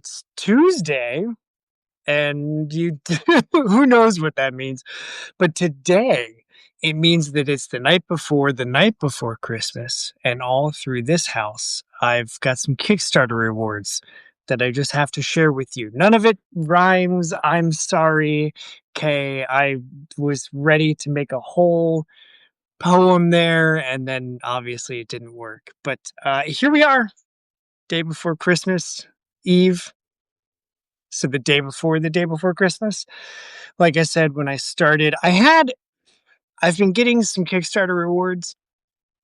It's Tuesday, and you who knows what that means. But today, it means that it's the night before Christmas, and all through this house, I've got some Kickstarter rewards that I just have to share with you. None of it rhymes. I'm sorry. Okay, I was ready to make a whole poem there, and then obviously it didn't work. But here we are, day before Christmas Eve. So the day before Christmas. Like I said, when I started, I've been getting some Kickstarter rewards,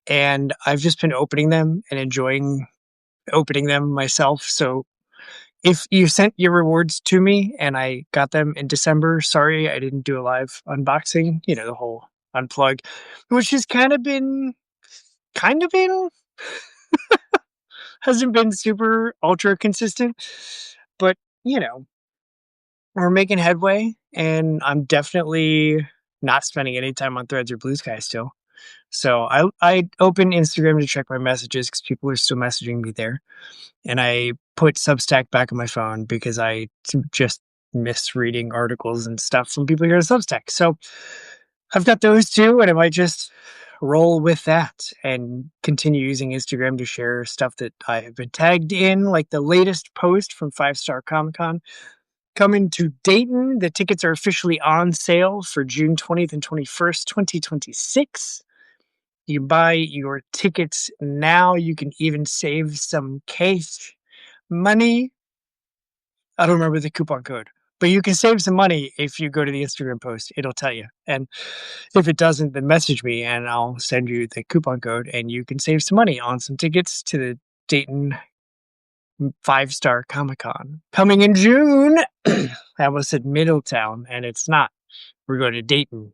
and I've just been opening them and enjoying opening them myself. So if you sent your rewards to me and I got them in December, sorry, I didn't do a live unboxing, the whole unplug, which has kind of been, hasn't been super ultra consistent, but you know, we're making headway, and I'm definitely not spending any time on Threads or Blue Sky still. So I open Instagram to check my messages because people are still messaging me there, and I put Substack back on my phone because just miss reading articles and stuff from people here at Substack. So I've got those two, and I might just roll with that and continue using Instagram to share stuff that I have been tagged in, like the latest post from 5 Star Comic Con coming to Dayton. The tickets are officially on sale for June 20th and 21st, 2026. You buy your tickets now, you can even save some cash money. I don't remember the coupon code, but you can save some money if you go to the Instagram post. It'll tell you. And if it doesn't, then message me and I'll send you the coupon code and you can save some money on some tickets to the Dayton 5 Star Comic Con coming in June. I almost said Middletown, and it's not. We're going to Dayton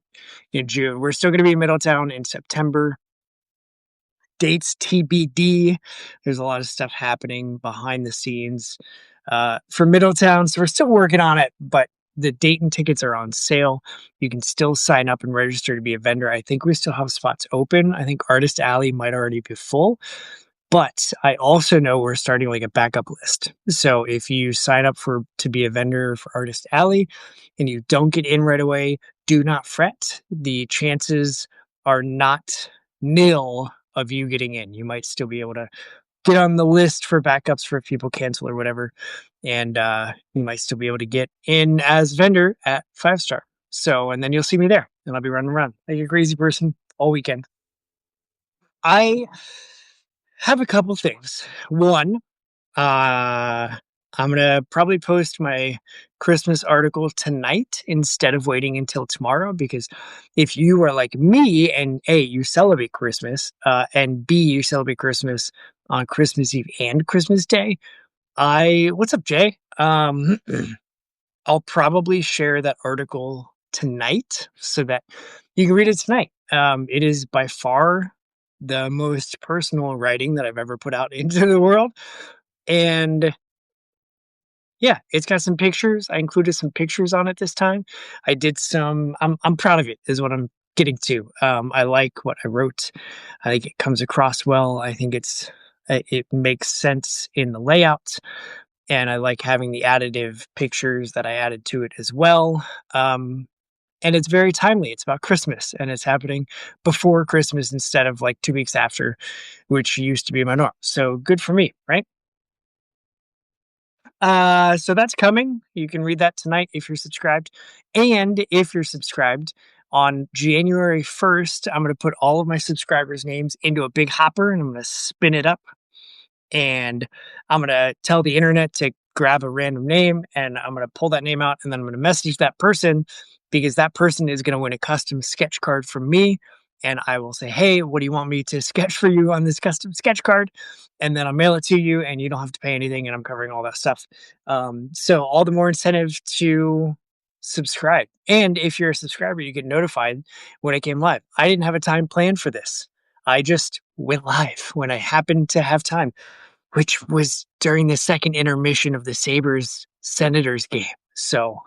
in June. We're still going to be in Middletown in September. Dates TBD. There's a lot of stuff happening behind the scenes for Middletown, so we're still working on it, but the Dayton tickets are on sale. You can still sign up and register to be a vendor. I think we still have spots open. I think Artist Alley might already be full. But I also know we're starting like a backup list. So if you sign up to be a vendor for Artist Alley and you don't get in right away, do not fret. The chances are not nil of you getting in. You might still be able to get on the list for backups for if people cancel or whatever. And you might still be able to get in as vendor at 5 Star. So, and then you'll see me there and I'll be running around like a crazy person all weekend. I have a couple things. One, I'm gonna probably post my Christmas article tonight instead of waiting until tomorrow, because if you are like me and A, you celebrate Christmas, and B, you celebrate Christmas on Christmas Eve and Christmas Day, what's up, Jay? I'll probably share that article tonight so that you can read it tonight. It is by far the most personal writing that I've ever put out into the world. And yeah, it's got some pictures. I included some pictures on it this time. I'm proud of it, is what I'm getting to. I like what I wrote. I think it comes across well. I think it makes sense in the layout. And I like having the additive pictures that I added to it as well. And it's very timely. It's about Christmas, and it's happening before Christmas instead of like 2 weeks after, which used to be my norm. So good for me, right? So that's coming. You can read that tonight if you're subscribed. And if you're subscribed, on January 1st, I'm going to put all of my subscribers' names into a big hopper and I'm going to spin it up. And I'm going to tell the internet to grab a random name, and I'm going to pull that name out, and then I'm going to message that person, because that person is going to win a custom sketch card from me. And I will say, hey, what do you want me to sketch for you on this custom sketch card? And then I'll mail it to you, and you don't have to pay anything, and I'm covering all that stuff. So all the more incentive to subscribe. And if you're a subscriber, you get notified when it came live. I didn't have a time planned for this. I just went live when I happened to have time, which was during the second intermission of the Sabres Senators game. So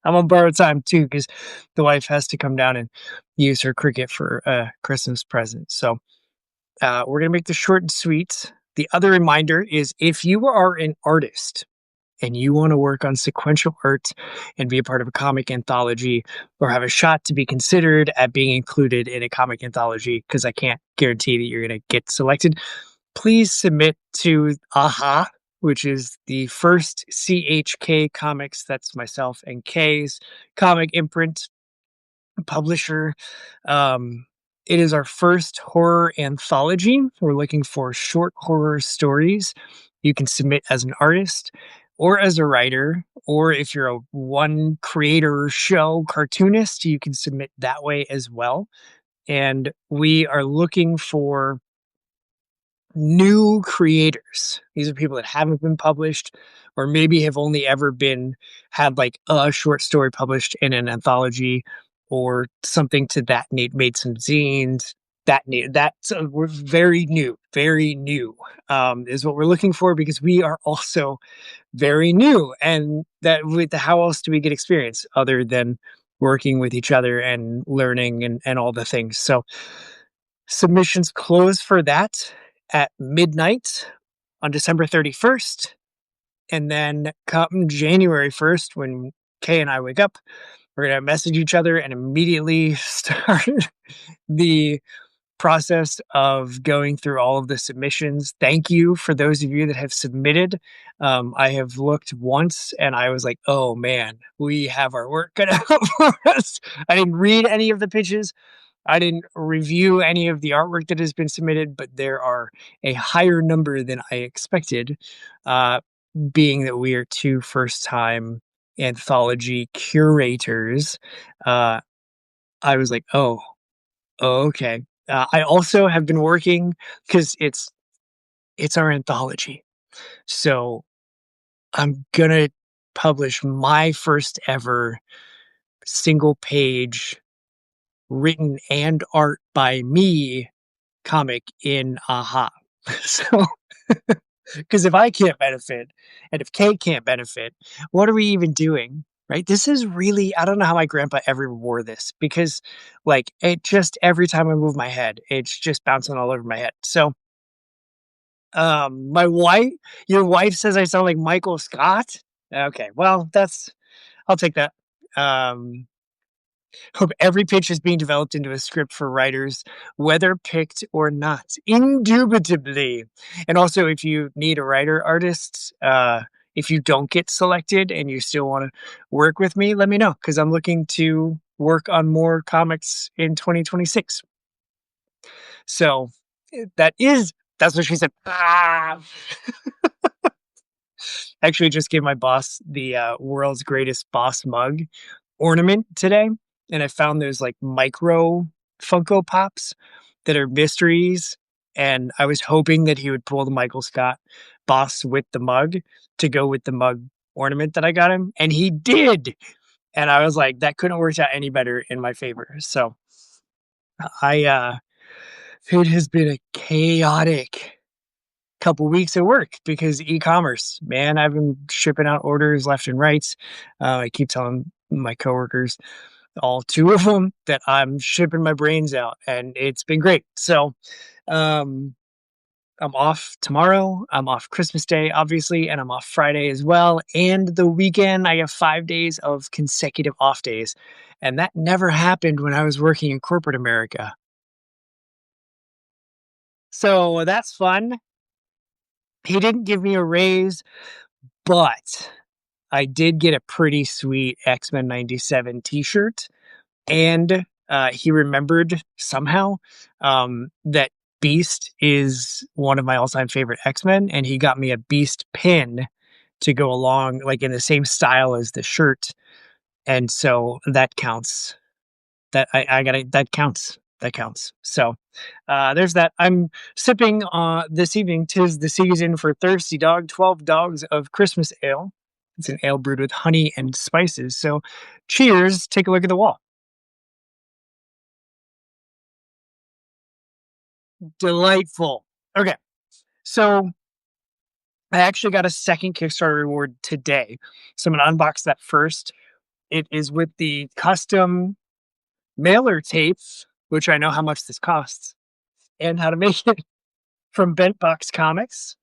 I'm on borrowed time too, because the wife has to come down and use her cricket for a Christmas present. So we're going to make this short and sweet. The other reminder is, if you are an artist and you want to work on sequential art and be a part of a comic anthology or have a shot to be considered at being included in a comic anthology, because I can't guarantee that you're going to get selected, please submit to AHA, which is the first CHK Comics, that's myself and K's comic imprint publisher. Um, it is our first horror anthology. We're looking for short horror stories. You can submit as an artist or as a writer, or if you're a one creator show cartoonist, you can submit that way as well. And we are looking for new creators. These are people that haven't been published or maybe have only ever been had like a short story published in an anthology or something to that made some zines that's we're very new is what we're looking for, because we are also very new, and that with the, how else do we get experience other than working with each other and learning and all the things. So submissions close for that at midnight on December 31st. And then come January 1st, when Kay and I wake up, we're going to message each other and immediately start the process of going through all of the submissions. Thank you for those of you that have submitted. I have looked once and I was like, oh man, we have our work cut out for us. I didn't read any of the pitches. I didn't review any of the artwork that has been submitted, but there are a higher number than I expected, uh, being that we are two first time anthology curators. Uh, I was like, oh, okay. I also have been working because it's our anthology. So I'm gonna publish my first ever single page written and art by me comic in AHA. So, because if I can't benefit and if Kay can't benefit, what are we even doing? Right? This is really, I don't know how my grandpa ever wore this, because like it just every time I move my head, it's just bouncing all over my head. So, my wife, your wife says I sound like Michael Scott. Okay, well, I'll take that. Um, Hope every pitch is being developed into a script for writers, whether picked or not, indubitably. And also, if you need a writer artist, if you don't get selected and you still want to work with me, let me know, because I'm looking to work on more comics in 2026. So that's what she said. Ah. Actually, just gave my boss the world's greatest boss mug ornament today, and I found those like micro Funko Pops that are mysteries, and I was hoping that he would pull the Michael Scott boss with the mug to go with the mug ornament that I got him, and he did. And I was like, that couldn't work out any better in my favor. So I it has been a chaotic couple weeks at work because e-commerce, man, I've been shipping out orders left and right. I keep telling my coworkers, all two of them, that I'm shipping my brains out, and it's been great. So, um, I'm off tomorrow. I'm off Christmas Day, obviously, and I'm off Friday as well. And the weekend, I have 5 days of consecutive off days. And that never happened when I was working in corporate America. So that's fun. He didn't give me a raise, but I did get a pretty sweet X-Men 97 t-shirt, and he remembered somehow that Beast is one of my all-time favorite X-Men, and he got me a Beast pin to go along, like in the same style as the shirt, and so that counts. I gotta that counts. That counts. So there's that. I'm sipping this evening. 'Tis the season for Thirsty Dog, 12 Dogs of Christmas Ale. It's an ale brewed with honey and spices. So cheers. Take a look at the wall. Delightful. Okay. So I actually got a second Kickstarter reward today. So I'm going to unbox that first. It is with the custom mailer tapes, which I know how much this costs and how to make it, from Bent Box Comics.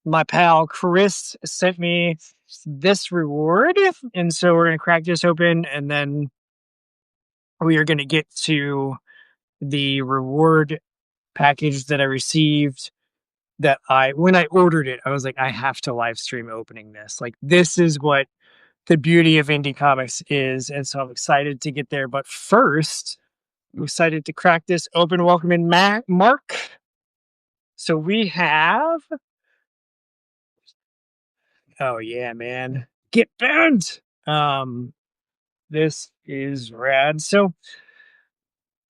my pal Chris sent me this reward, and so we're gonna crack this open, and then we are gonna get to the reward package that I received. That when I ordered it, I was like, I have to live stream opening this. Like, this is what the beauty of indie comics is, and so I'm excited to get there. But first, I'm excited to crack this open. Welcome in, Mark. So we have. Oh yeah, man, get bent. This is rad. So,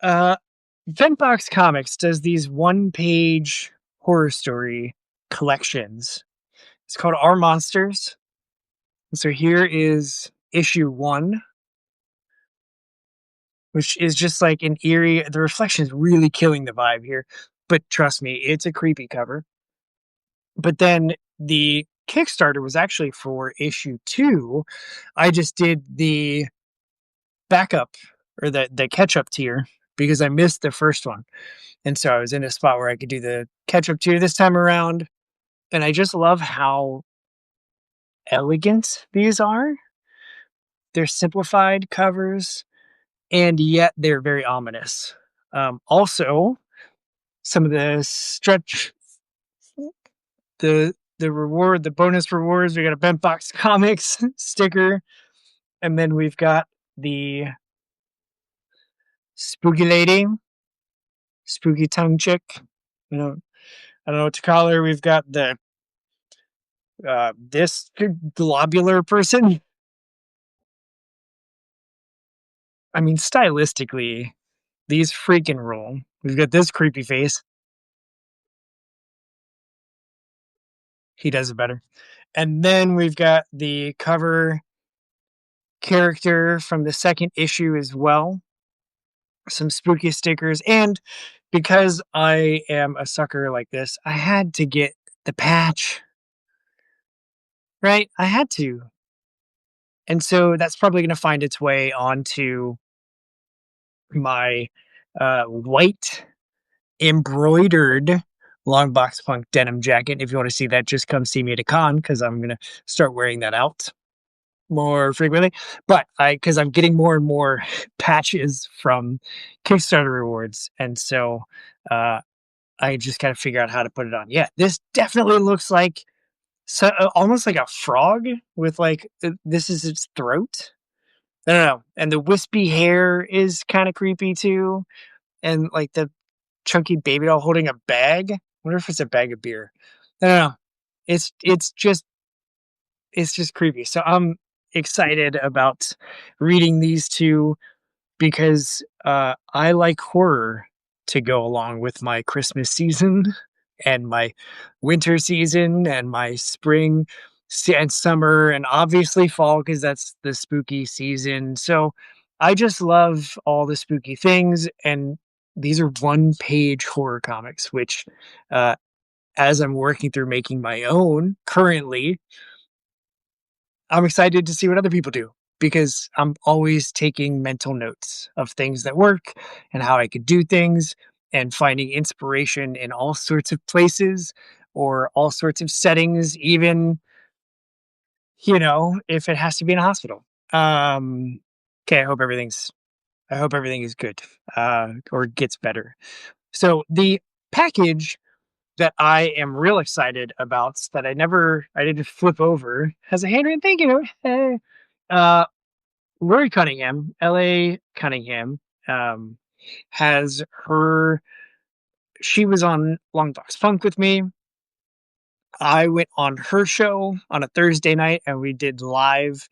uh, Ventbox Comics does these one-page horror story collections. It's called Our Monsters. So here is issue 1, which is just like an eerie. The reflection is really killing the vibe here, but trust me, it's a creepy cover. But then the Kickstarter was actually for issue 2. I just did the backup or the catch up tier because I missed the first one. And so I was in a spot where I could do the catch up tier this time around. And I just love how elegant these are. They're simplified covers, and yet they're very ominous. Also, some of the stretch, the bonus rewards. We got a Bentbox Comics sticker, and then we've got the Spooky Lady, Spooky Tongue Chick. I don't know what to call her. We've got the this globular person. I mean, stylistically, these freaking rule. We've got this creepy face. He does it better. And then we've got the cover character from the second issue as well. Some spooky stickers. And because I am a sucker like this, I had to get the patch. Right? I had to. And so that's probably going to find its way onto my white embroidered long box punk denim jacket. If you want to see that, just come see me at a con because I'm going to start wearing that out more frequently. But because I'm getting more and more patches from Kickstarter rewards. And so I just got to figure out how to put it on. Yeah, this definitely looks like almost like a frog with like, this is its throat. I don't know. And the wispy hair is kind of creepy too. And like the chunky baby doll holding a bag. I wonder if it's a bag of beer. I don't know. It's just creepy. So I'm excited about reading these two because I like horror to go along with my Christmas season and my winter season and my spring and summer and obviously fall because that's the spooky season. So I just love all the spooky things, and these are one-page horror comics, which as I'm working through making my own currently, I'm excited to see what other people do because I'm always taking mental notes of things that work and how I could do things and finding inspiration in all sorts of places or all sorts of settings, even, if it has to be in a hospital. Okay, I hope everything is good, or gets better. So the package that I am real excited about that I didn't flip over has a handwritten thank you. Hey. Lori Cunningham, L.A. Cunningham, has she was on Long Box Punk with me. I went on her show on a Thursday night and we did live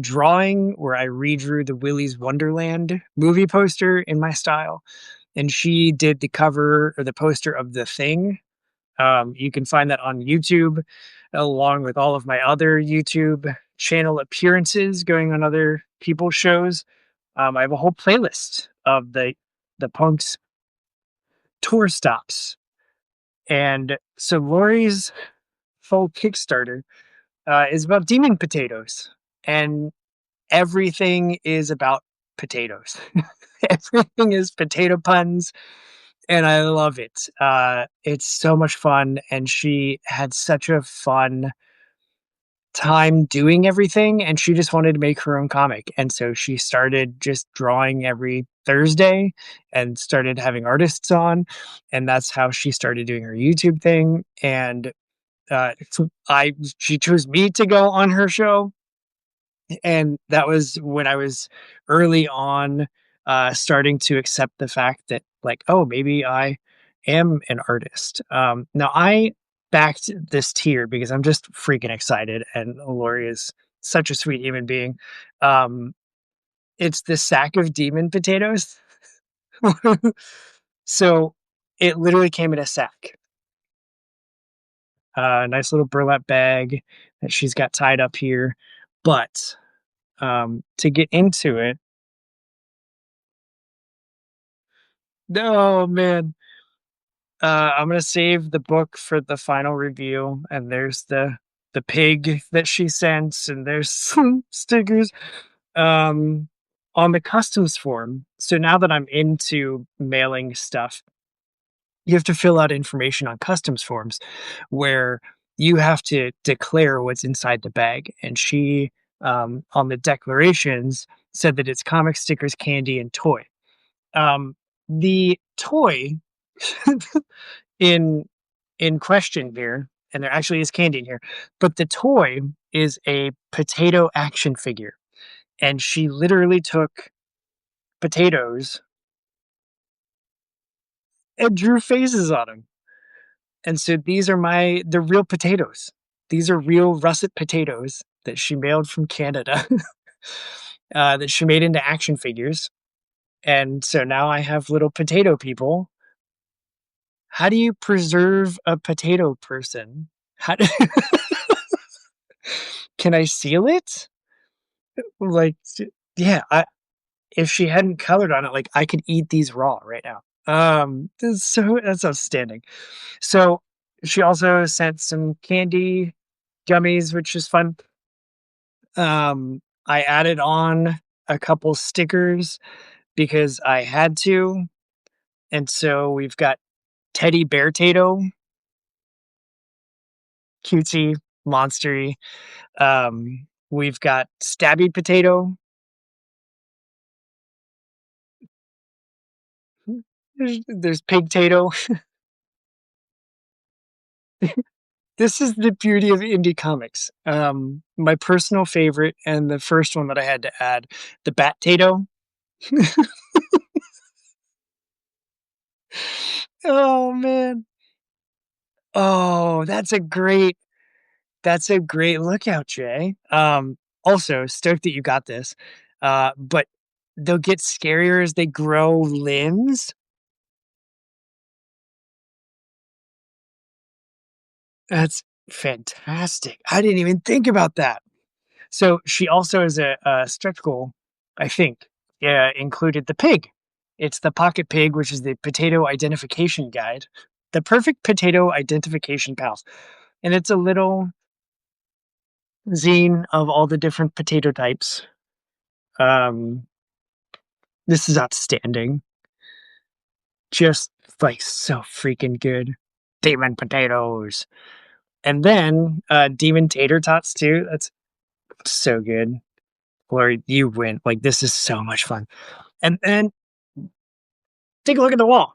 drawing where I redrew the Willy's Wonderland movie poster in my style. And she did the cover or the poster of The Thing. You can find that on YouTube, along with all of my other YouTube channel appearances going on other people's shows. I have a whole playlist of the punks tour stops. And so Lori's full Kickstarter is about demon potatoes. And everything is about potatoes. Everything is potato puns. and I love it. It's so much fun, and she had such a fun time doing everything, and she just wanted to make her own comic, and so she started just drawing every Thursday and started having artists on, and that's how she started doing her YouTube thing, and, so I she chose me to go on her show, and that was when I was early on, starting to accept the fact that, like, "Oh, maybe I am an artist." Now I backed this tier because I'm just freaking excited, and Lori is such a sweet human being. Um, it's the sack of demon potatoes. So, it literally came in a sack, a nice little burlap bag that she's got tied up here, but, to get into it. No, man. I'm gonna save the book for the final review, and there's the pig that she sent, and there's some stickers. Um, on the customs form, so now that I'm into mailing stuff, you have to fill out information on customs forms where you have to declare what's inside the bag. And she, on the declarations, said that it's comic stickers, candy, and toy. The toy in question here, and there actually is candy in here, but the toy is a potato action figure, and she literally took potatoes and drew faces on them. And so these are the real potatoes. These are real russet potatoes that she mailed from Canada, that she made into action figures. And so now I have little potato people. How do you preserve a potato person? How do Can I seal it? Like, yeah, if she hadn't colored on it, like, I could eat these raw right now. That's outstanding. So, she also sent some candy gummies, which is fun. I added on a couple stickers because I had to, and so we've got Teddy Bear Tato, cutesy, monstery. We've got Stabby Potato. There's Pig Tato. This is the beauty of indie comics. My personal favorite and the first one that I had to add, the Bat Tato. Oh man. Oh, that's a great lookout, Jay. Also stoked that you got this. But they'll get scarier as they grow limbs. That's fantastic. I didn't even think about that. So she also has a stretch goal, I think, included the pig. It's the Pocket Pig, which is the potato identification guide, the perfect potato identification pals. And it's a little zine of all the different potato types. Um, this is outstanding. Just like so freaking good. Demon potatoes. And then demon tater tots too. That's so good. Lori, you win. Like this is so much fun. And then take a look at the wall.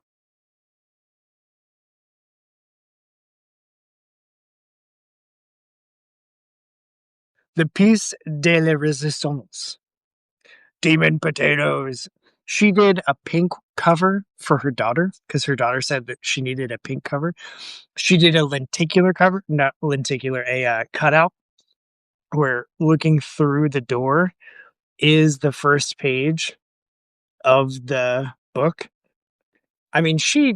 The piece de la resistance. Demon potatoes. She did a pink cover for her daughter because her daughter said that she needed a pink cover. She did a lenticular cover, not lenticular, a cutout where looking through the door is the first page of the book. I mean, she,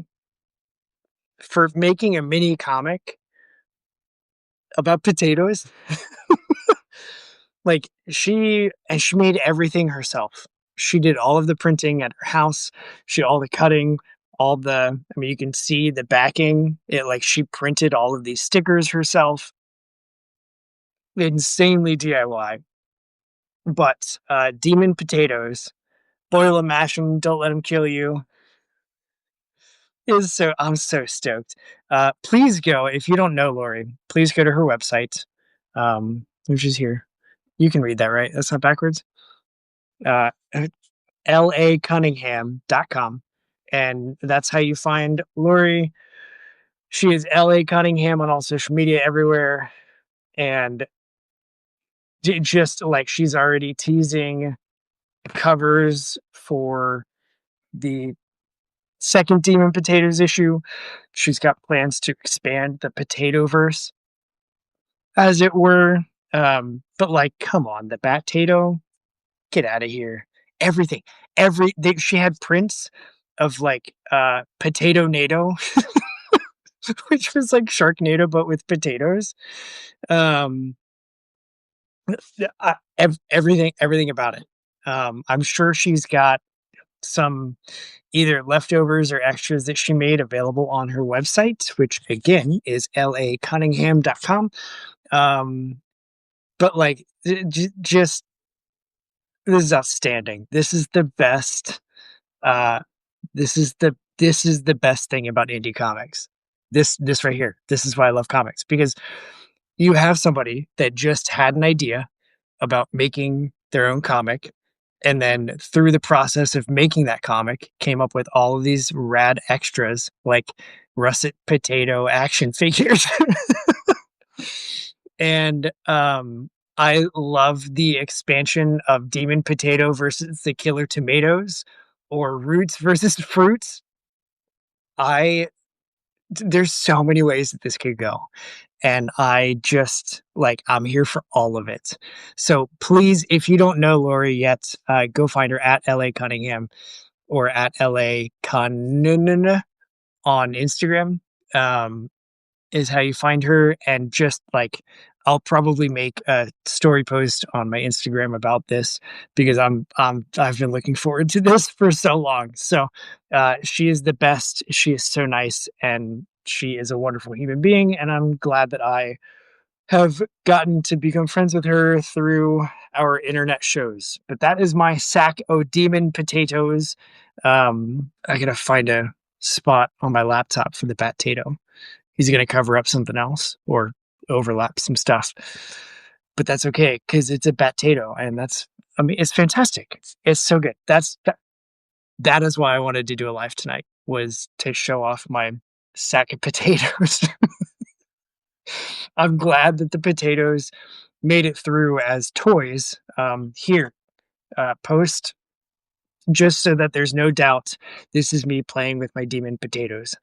for making a mini comic about potatoes, like she made everything herself. She did all of the printing at her house. She all the cutting, all the I mean you can see the backing. It like she printed all of these stickers herself. Insanely DIY. But demon potatoes, boil them, mash them, don't let them kill you. is so I'm so stoked. Please go if you don't know Lori. Please go to her website, which is here. You can read that, right? That's not backwards. Uh, lacunningham.com, and that's how you find Lori. She is LA Cunningham on all social media everywhere, and just like she's already teasing covers for the second Demon Potatoes issue. She's got plans to expand the potato verse, as it were. But like, come on, the Bat Tato, get out of here. Everything, she had prints of like Potato NATO, which was like Sharknado but with potatoes. Um, everything about it. I'm sure she's got some either leftovers or extras that she made available on her website, which again is lacunningham.com. But like, just this is outstanding. This is the best. Uh, this is the best thing about indie comics. This right here. This is why I love comics, because you have somebody that just had an idea about making their own comic, and then through the process of making that comic came up with all of these rad extras like russet potato action figures. And I love the expansion of Demon Potato versus the Killer Tomatoes, or Roots versus Fruits. I There's so many ways that this could go, and I just like, I'm here for all of it. So please, if you don't know Lori yet, go find her at LA Cunningham or at LA Cunningham on Instagram. Is how you find her. And just like, I'll probably make a story post on my Instagram about this, because I've been looking forward to this for so long. So she is the best. She is so nice, and she is a wonderful human being, and I'm glad that I have gotten to become friends with her through our internet shows. But that is my sack o' demon potatoes. I gotta find a spot on my laptop for the bat tato. He's going to cover up something else or overlap some stuff. But that's okay, because it's a bat tato, and I mean, it's fantastic. It's so good. That is why I wanted to do a live tonight, was to show off my sack of potatoes. I'm glad that the potatoes made it through as toys. Here, post, just so that there's no doubt, this is me playing with my demon potatoes.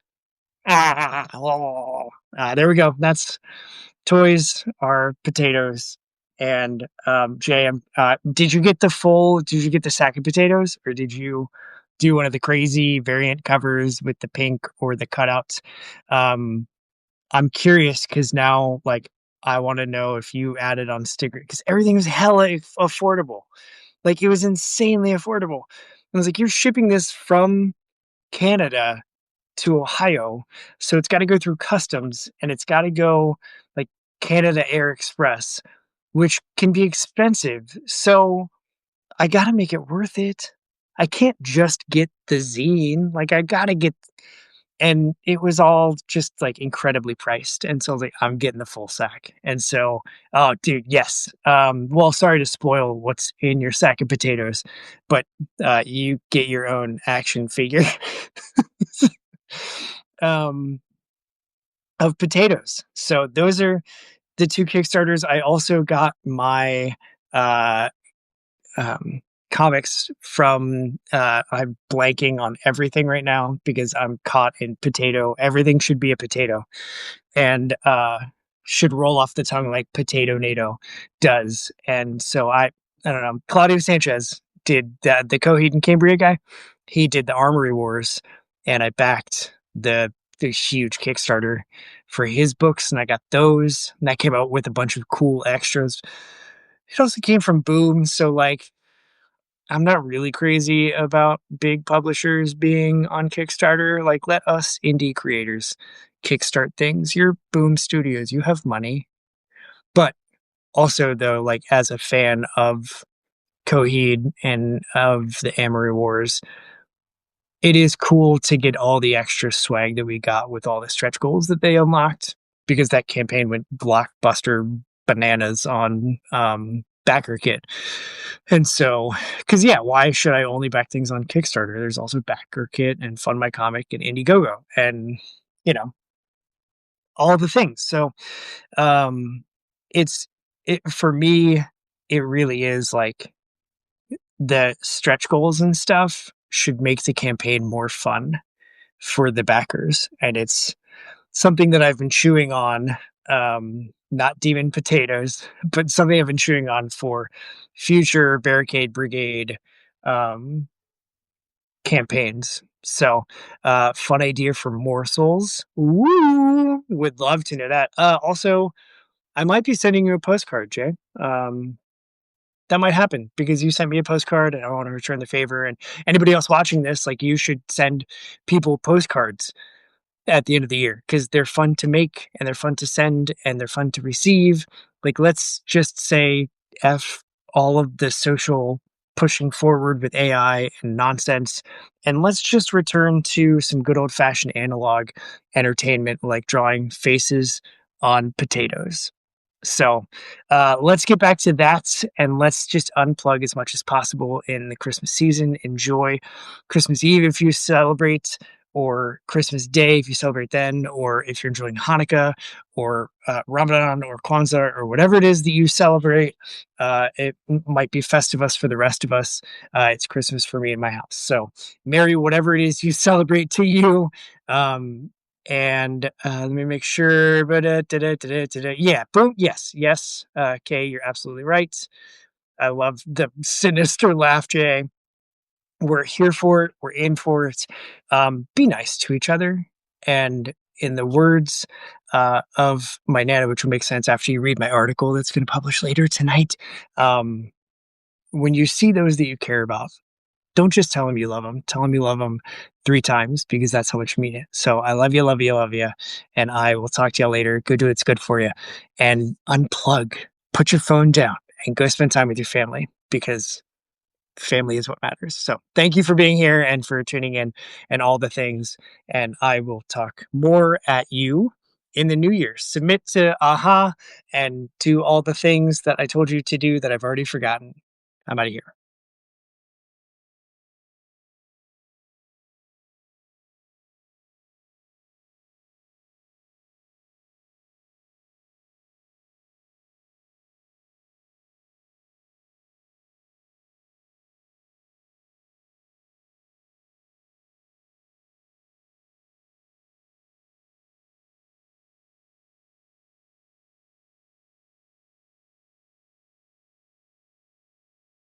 There we go. That's toys are potatoes. And Jay, did you get the sack of potatoes, or did you do one of the crazy variant covers with the pink or the cutouts? I'm curious, because now, like, I want to know if you added on sticker, because everything was hella affordable. Like, it was insanely affordable. I was like, you're shipping this from Canada to Ohio, so it's got to go through customs, and it's got to go like Canada Air Express, which can be expensive. So I got to make it worth it. I can't just get the zine. Like, I got to get, and it was all just like incredibly priced. And so I was like, I'm getting the full sack. And so, oh, dude, yes. Well, sorry to spoil what's in your sack of potatoes, but you get your own action figure. um, of potatoes. So those are the two Kickstarters. I also got my uh, comics from. I'm blanking on everything right now because I'm caught in potato. Everything should be a potato, and should roll off the tongue like Potato NATO does. And so I don't know. Claudio Sanchez did the Coheed and Cambria guy. He did the Armory Wars, and I backed the huge Kickstarter for his books, and I got those, and that came out with a bunch of cool extras. It also came from Boom, so like, I'm not really crazy about big publishers being on Kickstarter. Like, let us indie creators kickstart things. You're Boom Studios, you have money. But also, though, like, as a fan of Coheed and of the Amory Wars, it is cool to get all the extra swag that we got with all the stretch goals that they unlocked because that campaign went blockbuster bananas on backer kit. And so, because yeah, why should I only back things on Kickstarter? There's also backer kit and Fund My Comic and Indiegogo and you know all the things. So um, it's it for me. It really is like the stretch goals and stuff should make the campaign more fun for the backers, and it's something that I've been chewing on, not demon potatoes, but something I've been chewing on for future Barricade Brigade um, campaigns. So, fun idea for morsels. Woo! Would love to know that. Also, I might be sending you a postcard, Jay. That might happen because you sent me a postcard and I want to return the favor. And anybody else watching this, like, you should send people postcards at the end of the year because they're fun to make and they're fun to send and they're fun to receive. Like, let's just say F all of the social pushing forward with AI and nonsense. And let's just return to some good old fashioned analog entertainment like drawing faces on potatoes. So let's get back to that and let's just unplug as much as possible in the Christmas season. Enjoy Christmas Eve if you celebrate, or Christmas Day if you celebrate then, or if you're enjoying Hanukkah or Ramadan or Kwanzaa or whatever it is that you celebrate. It might be Festivus for the rest of us. It's Christmas for me in my house. So, Merry whatever it is you celebrate to you. Um, and let me make sure. But yeah, boom. Yes, yes. Kay, you're absolutely right. I love the sinister laugh, Jay. We're here for it. We're in for it. Be nice to each other. And in the words of my Nana, which will make sense after you read my article that's going to publish later tonight, um, when you see those that you care about, don't just tell them you love them. Tell them you love them 3 times because that's how much you mean it. So I love you, love you, love you. And I will talk to you later. Go do what's good for you. And unplug. Put your phone down and go spend time with your family because family is what matters. So thank you for being here and for tuning in and all the things. And I will talk more at you in the new year. Submit to AHA and do all the things that I told you to do that I've already forgotten. I'm out of here.